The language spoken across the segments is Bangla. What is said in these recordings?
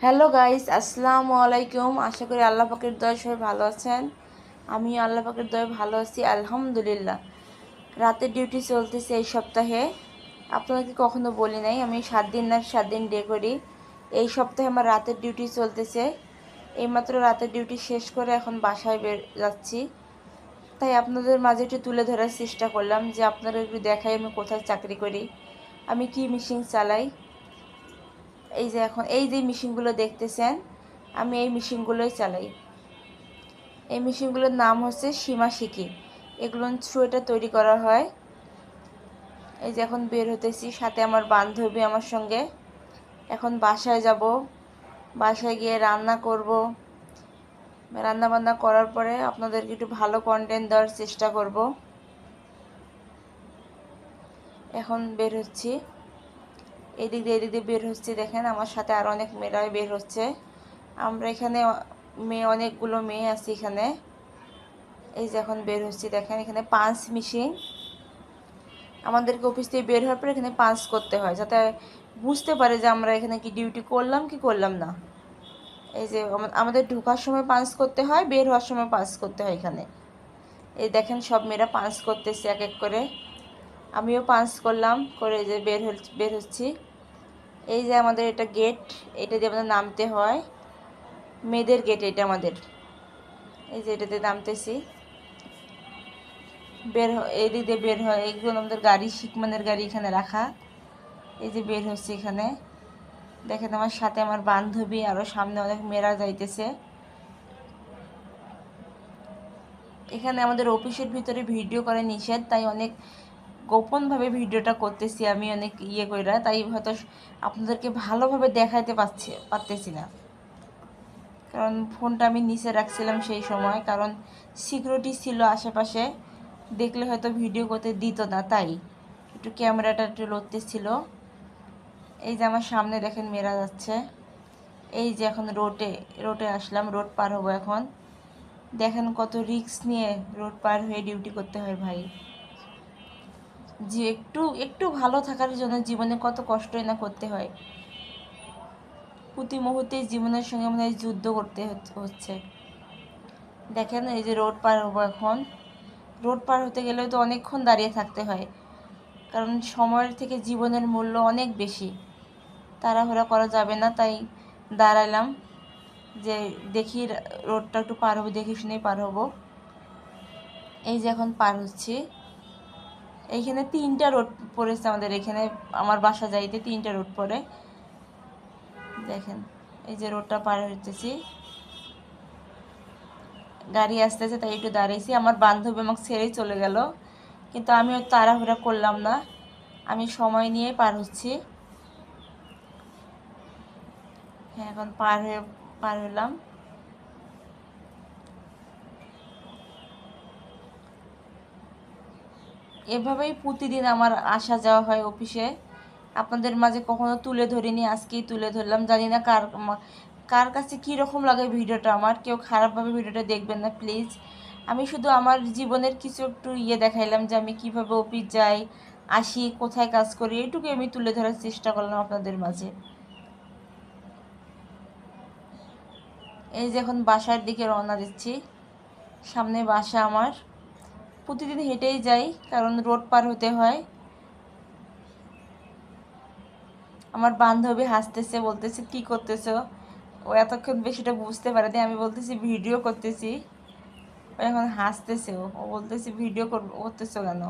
হ্যালো গাইস, আসসালামু আলাইকুম। আশা করি আল্লাহ পাকের দয়ায় সবাই ভালো আছেন। আমি আল্লাহ পাকের দয়ায় ভালো আছি, আলহামদুলিল্লাহ। রাতের ডিউটি চলতেছে এই সপ্তাহে। আপনাকে কখনো বলি নাই আমি 7 দিন না 7 দিন ডে করি। এই সপ্তাহে আমার রাতের ডিউটি চলতেছে। এইমাত্র রাতের ডিউটি শেষ করে এখন বাসায় বের যাচ্ছি। তাই আপনাদের মাঝে একটু তুলে ধরার চেষ্টা করলাম যে আপনারা একটু দেখাই আমি কোথায় চাকরি করি, আমি কি মেশিন চালাই। এই যে এখন এই যে মেশিনগুলো দেখতেছেন, আমি এই মেশিনগুলোই চালাই। এই মেশিনগুলোর নাম হচ্ছে সীমাশিকি। এগুলো সোয়েটার তৈরি করা হয়। এই যে এখন বের হতেছি, সাথে আমার বান্ধবী আমার সঙ্গে। এখন বাসায় যাব, বাসায় গিয়ে রান্না করব। রান্না বান্না করার পরে আপনাদেরকে একটু ভালো কন্টেন্ট দেওয়ার চেষ্টা করব। এখন বের হচ্ছি, এদিক দিয়ে বের হচ্ছে। দেখেন আমার সাথে আরও অনেক মেয়েরাই বের হচ্ছে। আমরা এখানে মেয়ে অনেকগুলো মেয়ে আছি এখানে। এই যে এখন বের হচ্ছি, দেখেন এখানে পাঞ্চ মেশিন। আমাদেরকে অফিস থেকে বের হওয়ার পর এখানে পাঞ্চ করতে হয়, যাতে বুঝতে পারে যে আমরা এখানে কি ডিউটি করলাম কি করলাম না। এই যে আমাদের ঢোকার সময় পাঞ্চ করতে হয়, বের হওয়ার সময় পাঞ্চ করতে হয় এখানে। এই দেখেন সব মেয়েরা পাঞ্চ করতেছে এক এক করে। আমিও পাঞ্চ করলাম, করে যে বের হচ্ছি। এই যে আমাদের এটা গেট, এটা দিয়ে আমাদের নামতে হয়। মেয়েদের গেট এটা আমাদের। এই যে এটাতে নামতেছি, এই দিক দিয়ে বের হয়। এইগুলো আমাদের গাড়ি, শিকমানের গাড়ি এখানে রাখা। এই যে বের হচ্ছে এখানে। দেখেন আমার সাথে আমার বান্ধবী, আরও সামনে অনেক মেয়েরা যাইতেছে। এখানে আমাদের অফিসের ভিতরে ভিডিও করে নিষেধ, তাই অনেক গোপনভাবে ভিডিওটা করতেছি আমি, অনেক কইরা। তাই হয়তো আপনাদেরকে ভালোভাবে দেখাইতে পারতেছি না, কারণ ফোনটা আমি নিচে রাখছিলাম সেই সময়, কারণ সিকিউরিটি ছিল আশেপাশে, দেখলে হয়তো ভিডিও করতে দিত না, তাই একটু ক্যামেরাটা একটু লড়তেছিল। এই যে আমার সামনে দেখেন মেয়েরা যাচ্ছে। এই যে এখন রোডে আসলাম, রোড পার হবো এখন। দেখেন কত রিস্ক নিয়ে রোড পার হয়ে ডিউটি করতে হয় ভাই। যে একটু একটু ভালো থাকার জন্য জীবনে কত কষ্টই না করতে হয়। প্রতি মুহূর্তে জীবনের সঙ্গে মনে হয় যুদ্ধ করতে হচ্ছে। দেখেন এই যে রোড পার হবো এখন। রোড পার হতে গেলেও তো অনেকক্ষণ দাঁড়িয়ে থাকতে হয়, কারণ সময়ের থেকে জীবনের মূল্য অনেক বেশি। তাড়াহুড়া করা যাবে না, তাই দাঁড়ালাম যে দেখি রোডটা একটু পার হবো, দেখে শুনেই পার হবো। এই যে এখন পার হচ্ছি। এইখানে 3টা রোড পড়েছে আমাদের এখানে, আমার বাসা যাইতে 3টা রোড পড়ে। দেখেন এই যে রোডটা পার হইতেছি, গাড়ি আসতেছে তাই একটু দাঁড়িয়েছি। আমার বান্ধবী আমাকে ছেড়েই চলে গেল, কিন্তু আমিও তাড়াহুড়া করলাম না, আমি সময় নিয়ে পার হচ্ছি। হ্যাঁ এখন পার হলাম। এভাবেই প্রতিদিন আমার আসা যাওয়া হয় অফিসে। আপনাদের মাঝে কখনো তুলে ধরিনি, আজকেই তুলে ধরলাম। জানি না কার কাছে কীরকম লাগে ভিডিওটা আমার। কেউ খারাপভাবে ভিডিওটা দেখবেন না প্লিজ। আমি শুধু আমার জীবনের কিছু একটু দেখাইলাম, যে আমি কিভাবে অফিস যাই, আসি, কোথায় কাজ করি, এইটুকুই আমি তুলে ধরার চেষ্টা করলাম আপনাদের মাঝে। এই যে এখন বাসার দিকে রওনা দিচ্ছি, সামনে বাসা আমার। প্রতিদিন হেঁটেই যাই, কারণ রোড পার হতে হয়। আমার বান্ধবী হাসতেছে, বলতেছে কি করতেছো। ও এতক্ষণ বেশিটা বুঝতে পারেনি, আমি বলতেছি ভিডিও করতেছি। ও এখন হাসতেছে, ও বলতেছে ভিডিও করতেছো কেন।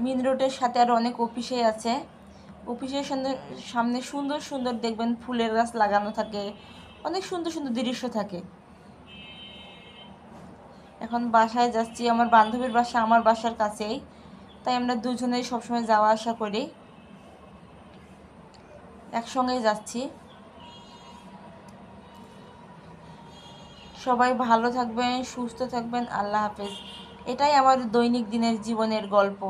মেন রোডের সাথে আরও অনেক অফিসে আছে। অফিসের সামনে সুন্দর সুন্দর দেখবেন ফুলের গাছ লাগানো থাকে, অনেক সুন্দর সুন্দর দৃশ্য থাকে। এখন বাসায় যাচ্ছি, আমার বান্ধবীর বাসা আমার বাসার কাছেই, তাই আমরা দুজনেই সবসময় যাওয়া আসা করি, একসঙ্গেই যাচ্ছি। সবাই ভালো থাকবেন, সুস্থ থাকবেন, আল্লাহ হাফেজ। এটাই আমার দৈনিক দিনের জীবনের গল্প।